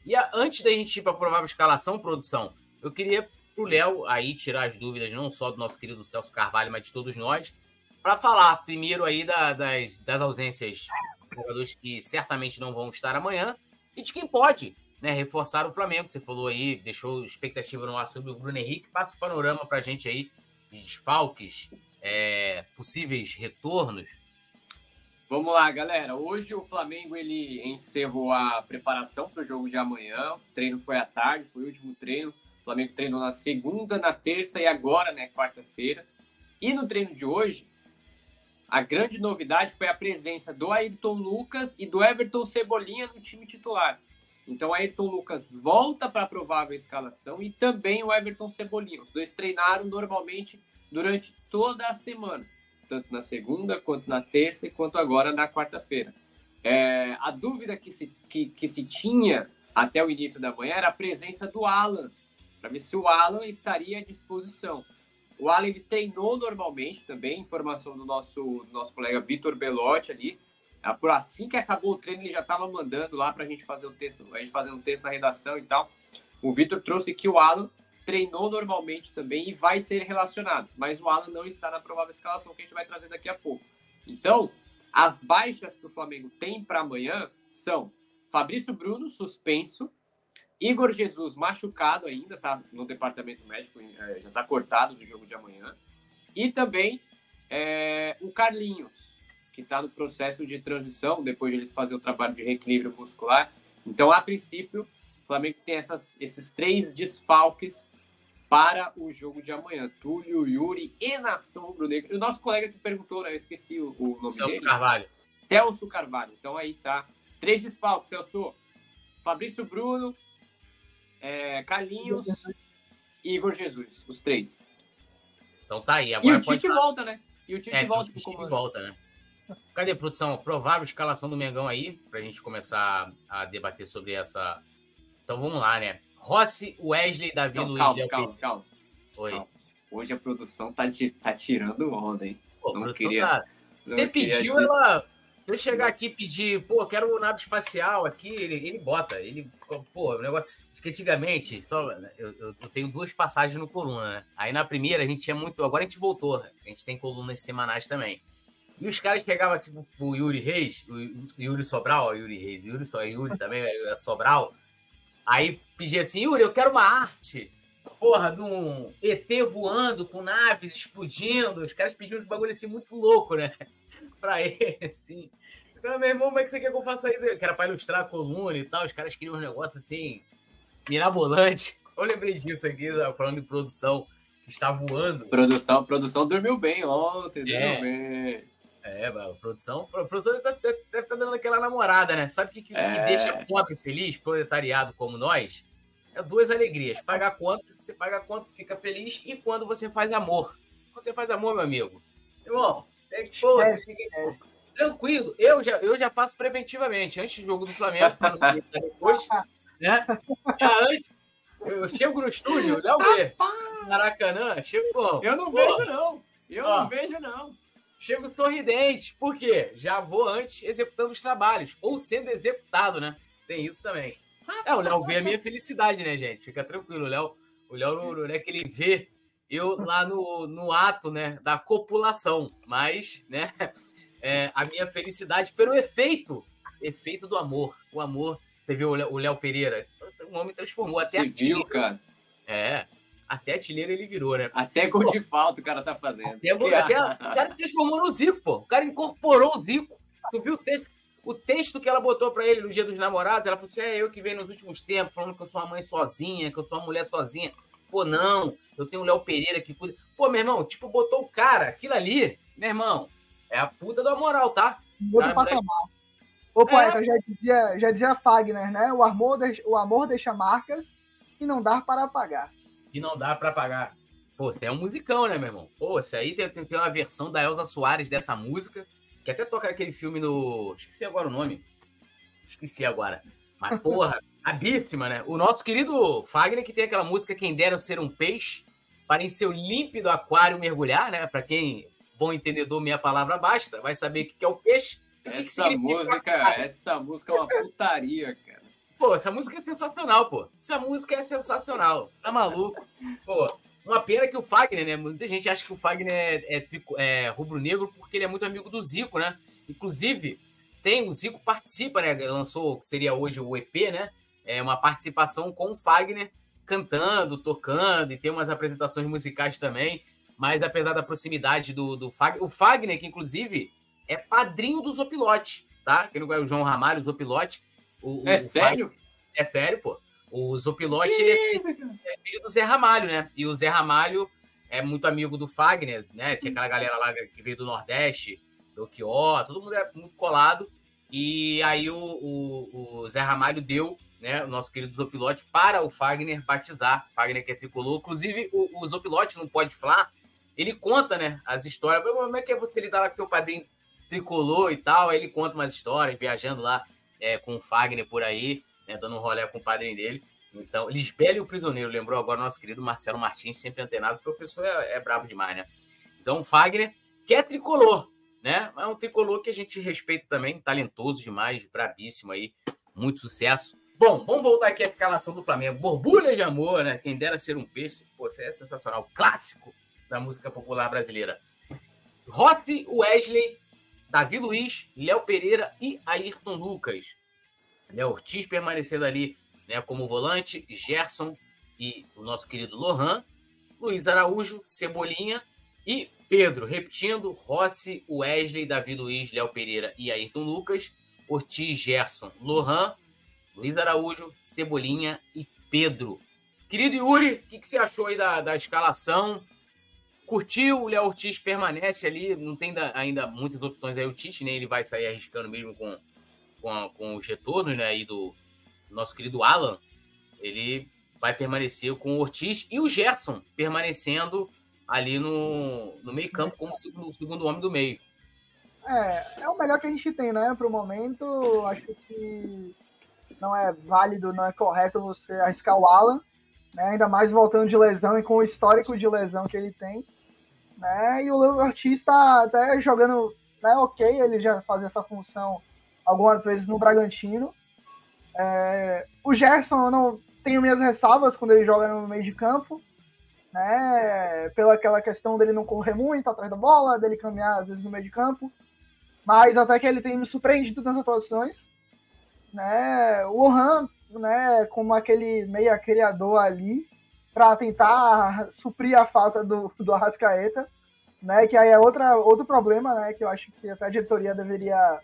E antes da gente ir para a provável escalação, produção, eu queria para o Léo aí tirar as dúvidas, não só do nosso querido Celso Carvalho, mas de todos nós, para falar primeiro aí das ausências de jogadores que certamente não vão estar amanhã e de quem pode, né, reforçar o Flamengo. Você falou aí, deixou expectativa no ar sobre o Bruno Henrique. Passa o panorama para a gente aí de desfalques, possíveis retornos. Vamos lá, galera. Hoje o Flamengo ele encerrou a preparação para o jogo de amanhã. O treino foi à tarde, foi o último treino. O Flamengo treinou na segunda, na terça e agora, né, quarta-feira. E no treino de hoje, a grande novidade foi a presença do Ayrton Lucas e do Everton Cebolinha no time titular. Então, o Ayrton Lucas volta para a provável escalação e também o Everton Cebolinha. Os dois treinaram normalmente durante toda a semana, tanto na segunda, quanto na terça e quanto agora na quarta-feira. A dúvida que se tinha até o início da manhã era a presença do Alan, para ver se o Alan estaria à disposição. O Alan ele treinou normalmente também, informação do nosso colega Vitor Belotti ali. Por assim que acabou o treino, ele já estava mandando lá para a gente fazer um texto na redação e tal. O Vitor trouxe que o Alan treinou normalmente também e vai ser relacionado, mas o Alan não está na provável escalação que a gente vai trazer daqui a pouco. Então, as baixas que o Flamengo tem para amanhã são Fabrício Bruno, suspenso, Igor Jesus, machucado ainda, tá no departamento médico, já está cortado do jogo de amanhã, e também o Carlinhos, que está no processo de transição, depois de ele fazer o trabalho de reequilíbrio muscular. Então, a princípio, o Flamengo tem esses 3 desfalques para o jogo de amanhã. Túlio, Yuri e Nação Rubro-Negra. E o nosso colega que perguntou, né? Eu esqueci o nome Celso dele. Carvalho. Celso Carvalho. Então aí tá. 3 desfalques, Celso. Fabrício Bruno, Carlinhos e Igor Jesus. Os 3. Então tá aí. Agora e o Tite volta, né? E o Tite volta pro comando. Volta, né? Cadê a produção? Provável escalação do Mengão aí, pra gente começar a debater sobre essa. Então vamos lá, né? Rossi, Wesley, Davi, Então, Luiz... Calma. Oi. Calma. Hoje a produção tá tirando onda, hein? Pô, não produção queria... Tá... Você pediu, ela... Se eu chegar aqui e pedir, pô, quero o nave espacial aqui, ele bota. Pô, o negócio... Porque antigamente, eu tenho 2 passagens no Coluna, né? Aí na primeira a gente tinha muito... Agora a gente voltou, né? A gente tem colunas semanais também. E os caras chegavam assim pro Yuri Reis, o Yuri Sobral, o Yuri Reis, Yuri também, é Sobral. Aí pedia assim, Yuri, eu quero uma arte, porra, de um ET voando com naves explodindo. Os caras pediam um bagulho assim muito louco, né? Pra ele, assim. Eu falei, meu irmão, como é que você quer que eu faça isso? Que era pra ilustrar a coluna e tal. Os caras queriam um negócio assim, mirabolante. Eu lembrei disso aqui, falando de produção, que está voando. Produção dormiu bem ontem, dormiu bem. A produção deve estar dando aquela namorada, né? Sabe o que deixa pobre feliz, proletariado como nós? É 2 alegrias. Pagar quanto, você paga quanto, fica feliz, e quando você faz amor. Quando você faz amor, meu amigo. Irmão, você fica tranquilo. Eu já faço preventivamente, antes do jogo do Flamengo, para não ficar depois, né? Antes, eu chego no estúdio, Léo vê. Maracanã, chego. Eu não vejo, não. Não vejo, não. Chego sorridente. Por quê? Já vou antes executando os trabalhos. Ou sendo executado, né? Tem isso também. O Léo vê a minha felicidade, né, gente? Fica tranquilo. O Léo não é que ele vê eu lá no ato, né, da copulação. Mas, né, a minha felicidade pelo efeito do amor. O amor. Você viu o Léo Pereira? O homem transformou. Até viu, cara? Até artilheiro ele virou, né? Até gol de falta o cara tá fazendo. O cara se transformou no Zico, pô. O cara incorporou o Zico. Tu viu o texto que ela botou pra ele no Dia dos Namorados? Ela falou assim, eu que venho nos últimos tempos falando que eu sou uma mãe sozinha, que eu sou uma mulher sozinha. Pô, não. Eu tenho o Léo Pereira que cuida. Pô, meu irmão, botou o cara, aquilo ali, meu irmão, é a puta da moral, tá? Outro patamar. Ô, poeta, já dizia Fagner, né? O amor deixa marcas e não dá para apagar. E não dá pra pagar. Pô, você é um musicão, né, meu irmão? Pô, você aí tem uma versão da Elza Soares dessa música, que até toca naquele filme do... Esqueci agora o nome. Mas, porra, abíssima, né? O nosso querido Fagner, que tem aquela música Quem Dera Eu Ser Um Peixe, para em seu límpido aquário mergulhar, né? Pra quem, bom entendedor, minha palavra basta, vai saber o que é o peixe. Essa música é uma putaria, cara. Pô, essa música é sensacional, pô. Essa música é sensacional. Tá maluco? Pô, uma pena que o Fagner, né? Muita gente acha que o Fagner é rubro-negro porque ele é muito amigo do Zico, né? Inclusive, o Zico participa, né? Lançou, que seria hoje o EP, né? É uma participação com o Fagner cantando, tocando, e tem umas apresentações musicais também. Mas apesar da proximidade do Fagner, o Fagner, que inclusive é padrinho do Zopilote, tá? Quem não conhece o João Ramalho, o Zopilote. Sério? Fagner, é sério, pô. O Zopilote, ele é filho do Zé Ramalho, né? E o Zé Ramalho é muito amigo do Fagner, né? Tinha aquela galera lá que veio do Nordeste, do Quió, todo mundo é muito colado. E aí o Zé Ramalho deu, né, o nosso querido Zopilote para o Fagner batizar. Fagner que é tricolor. Inclusive, o Zopilote não pode falar. Ele conta, né, as histórias. Como é que é você lidar lá com teu padrinho tricolor e tal? Aí ele conta umas histórias, viajando lá com o Fagner por aí, né, dando um rolê com o padrinho dele. Então, Lisbela e o Prisioneiro, lembrou agora o nosso querido Marcelo Martins, sempre antenado. O professor é brabo demais, né? Então, o Fagner, que é tricolor, né? É um tricolor que a gente respeita também, talentoso demais, brabíssimo aí, muito sucesso. Bom, vamos voltar aqui à escalação do Flamengo. Borbulha de amor, né? Quem dera ser um peixe. Pô, isso é sensacional. Clássico da música popular brasileira. Rossi, Wesley, Davi Luiz, Léo Pereira e Ayrton Lucas. Léo Ortiz permanecendo ali, né, como volante, Gerson e o nosso querido Lohan, Luiz Araújo, Cebolinha e Pedro. Repetindo, Rossi, Wesley, Davi Luiz, Léo Pereira e Ayrton Lucas, Ortiz, Gerson, Lohan, Luiz Araújo, Cebolinha e Pedro. Querido Yuri, o que você achou aí da escalação? Curtiu? O Léo Ortiz permanece ali, não tem ainda muitas opções aí. O Tite, né, ele vai sair arriscando mesmo com os retornos, né, aí do nosso querido Alan. Ele vai permanecer com o Ortiz e o Gerson permanecendo ali no meio campo como o segundo homem do meio. É o melhor que a gente tem, né, pro momento. Acho que não é válido, não é correto você arriscar o Alan, né, ainda mais voltando de lesão e com o histórico de lesão que ele tem, né, e o Léo Ortiz está até jogando, né, ok, ele já fazia essa função algumas vezes no Bragantino. O Gerson, eu não tenho minhas ressalvas quando ele joga no meio de campo, né, pela aquela questão dele não correr muito atrás da bola, dele caminhar às vezes no meio de campo, mas até que ele tem me surpreendido nas atuações, né, o Lohan, né, como aquele meia criador ali, para tentar suprir a falta do Arrascaeta, né, que aí é outro problema, né, que eu acho que até a diretoria deveria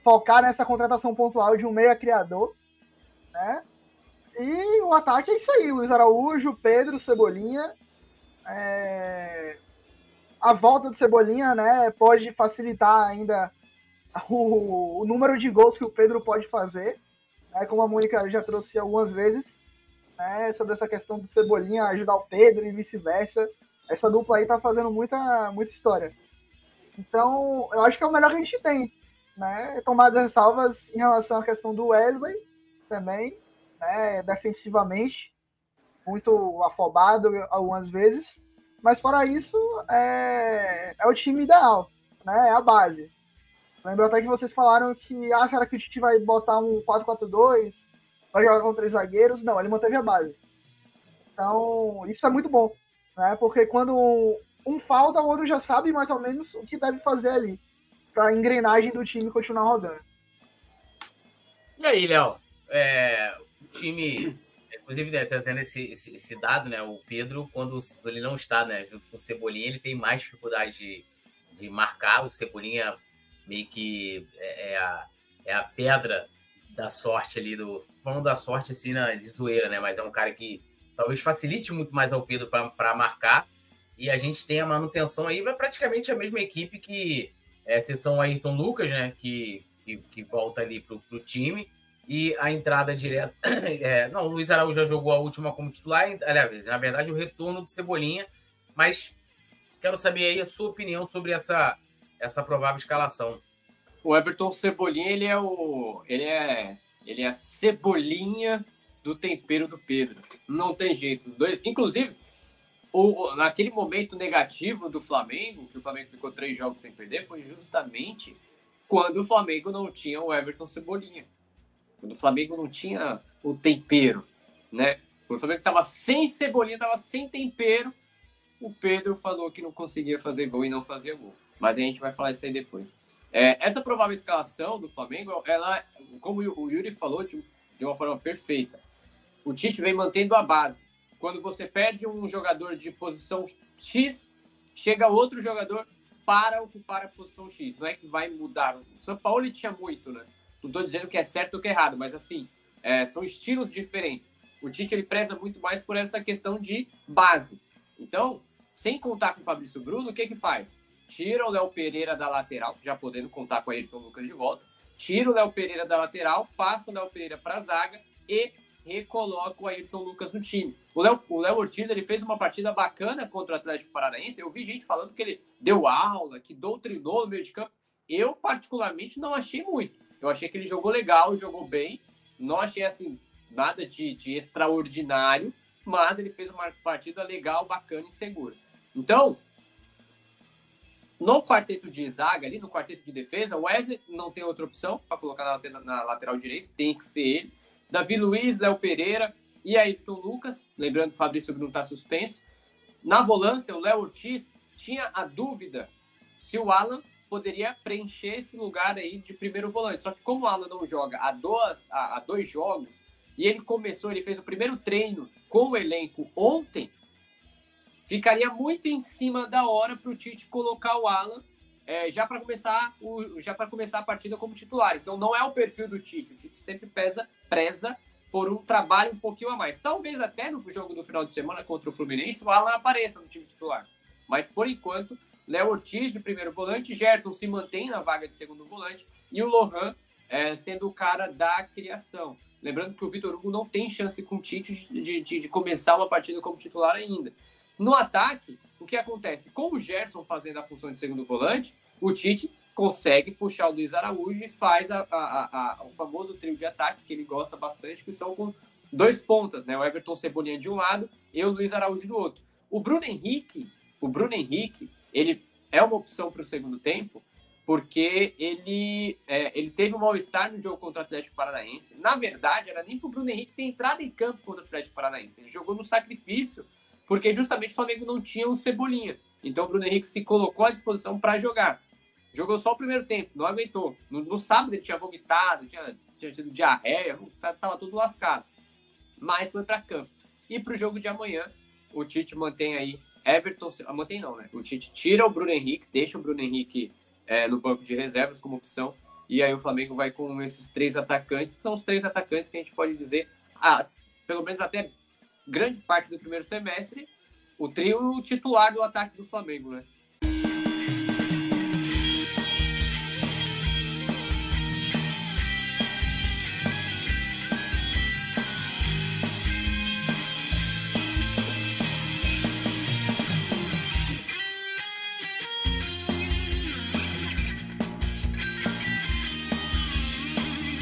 focar nessa contratação pontual de um meia criador, né, e o ataque é isso aí, Luiz Araújo, Pedro, Cebolinha, a volta do Cebolinha, né, pode facilitar ainda o número de gols que o Pedro pode fazer, né, como a Mônica já trouxe algumas vezes, né, sobre essa questão do Cebolinha ajudar o Pedro e vice-versa. Essa dupla aí tá fazendo muita história. Então, eu acho que é o melhor que a gente tem, né, tomadas ressalvas em relação à questão do Wesley também, né, defensivamente, muito afobado algumas vezes, mas fora isso, é o time ideal, né, é a base. Lembro até que vocês falaram que, será que o Tite vai botar um 4-4-2, vai jogar com 3 zagueiros? Não, ele manteve a base. Então, isso é muito bom, né? Porque quando um falta, o outro já sabe mais ou menos o que deve fazer ali, para a engrenagem do time continuar rodando. E aí, Léo? O time, inclusive, tá tendo esse dado, né? O Pedro, quando ele não está, né, junto com o Cebolinha, ele tem mais dificuldade de marcar. O Cebolinha meio que é a pedra da sorte ali, falando da sorte assim, de zoeira, né? Mas é um cara que talvez facilite muito mais ao Pedro para marcar. E a gente tem a manutenção aí, vai praticamente a mesma equipe que exceção Ayrton Lucas, né? Que volta ali pro time. E a entrada direta. Não, o Luiz Araújo já jogou a última como titular. Aliás, na verdade, o retorno do Cebolinha. Mas quero saber aí a sua opinião sobre essa provável escalação. O Everton Cebolinha, ele é a cebolinha do tempero do Pedro. Não tem jeito. Os dois, inclusive, naquele momento negativo do Flamengo, que o Flamengo ficou 3 jogos sem perder, foi justamente quando o Flamengo não tinha o Everton Cebolinha. quando o Flamengo não tinha o tempero, né? Quando o Flamengo estava sem Cebolinha, estava sem tempero, o Pedro falou que não conseguia fazer gol e não fazia gol. Mas a gente vai falar isso aí depois. Essa provável escalação do Flamengo, ela, como o Yuri falou, de uma forma perfeita. O Tite vem mantendo a base. Quando você perde um jogador de posição X, chega outro jogador para ocupar a posição X. Não é que vai mudar. O São Paulo ele tinha muito, né? Não estou dizendo que é certo ou que é errado, mas assim, são estilos diferentes. O Tite ele preza muito mais por essa questão de base. Então, sem contar com o Fabrício Bruno, o que faz? Tira o Léo Pereira da lateral, já podendo contar com a Ayrton Lucas de volta. Tira o Léo Pereira da lateral, passa o Léo Pereira para a zaga e recoloca o Ayrton Lucas no time. O Léo Ortiz ele fez uma partida bacana contra o Atlético Paranaense. Eu vi gente falando que ele deu aula, que doutrinou no meio de campo. Eu, particularmente, não achei muito. Eu achei que ele jogou legal, jogou bem. Não achei, assim, nada de extraordinário, mas ele fez uma partida legal, bacana e segura. Então, no quarteto de zaga, ali no quarteto de defesa, o Wesley não tem outra opção para colocar na lateral direita, tem que ser ele. Davi Luiz, Léo Pereira e Ayrton Lucas, lembrando que o Fabrício Bruno está suspenso. Na volância, o Léo Ortiz tinha a dúvida se o Alan poderia preencher esse lugar aí de primeiro volante. Só que como o Alan não joga há dois jogos, e ele fez o primeiro treino com o elenco ontem, ficaria muito em cima da hora para o Tite colocar o Alan já para começar a partida como titular. Então não é o perfil do Tite. O Tite sempre preza por um trabalho um pouquinho a mais. Talvez até no jogo do final de semana contra o Fluminense o Alan apareça no time titular. Mas por enquanto, Léo Ortiz de primeiro volante, Gerson se mantém na vaga de segundo volante e o Lohan sendo o cara da criação. Lembrando que o Vitor Hugo não tem chance com o Tite de começar uma partida como titular ainda. No ataque, o que acontece? Com o Gerson fazendo a função de segundo volante, o Tite consegue puxar o Luiz Araújo e faz o famoso trio de ataque, que ele gosta bastante, que são com dois pontas, né? O Everton Cebolinha de um lado e o Luiz Araújo do outro. O Bruno Henrique, ele é uma opção para o segundo tempo, porque ele teve um mal-estar no jogo contra o Atlético Paranaense. Na verdade, era nem para o Bruno Henrique ter entrado em campo contra o Atlético Paranaense. Ele jogou no sacrifício, porque justamente o Flamengo não tinha um Cebolinha. Então o Bruno Henrique se colocou à disposição para jogar. Jogou só o primeiro tempo, não aguentou. No sábado ele tinha vomitado, tinha tido diarreia, estava tudo lascado. Mas foi para campo. E para o jogo de amanhã, o Tite mantém aí Everton... Mantém não, né? O Tite tira o Bruno Henrique, deixa o Bruno Henrique no banco de reservas como opção. E aí o Flamengo vai com esses três atacantes, que são os três atacantes que a gente pode dizer, pelo menos até grande parte do primeiro semestre, o trio titular do ataque do Flamengo, né?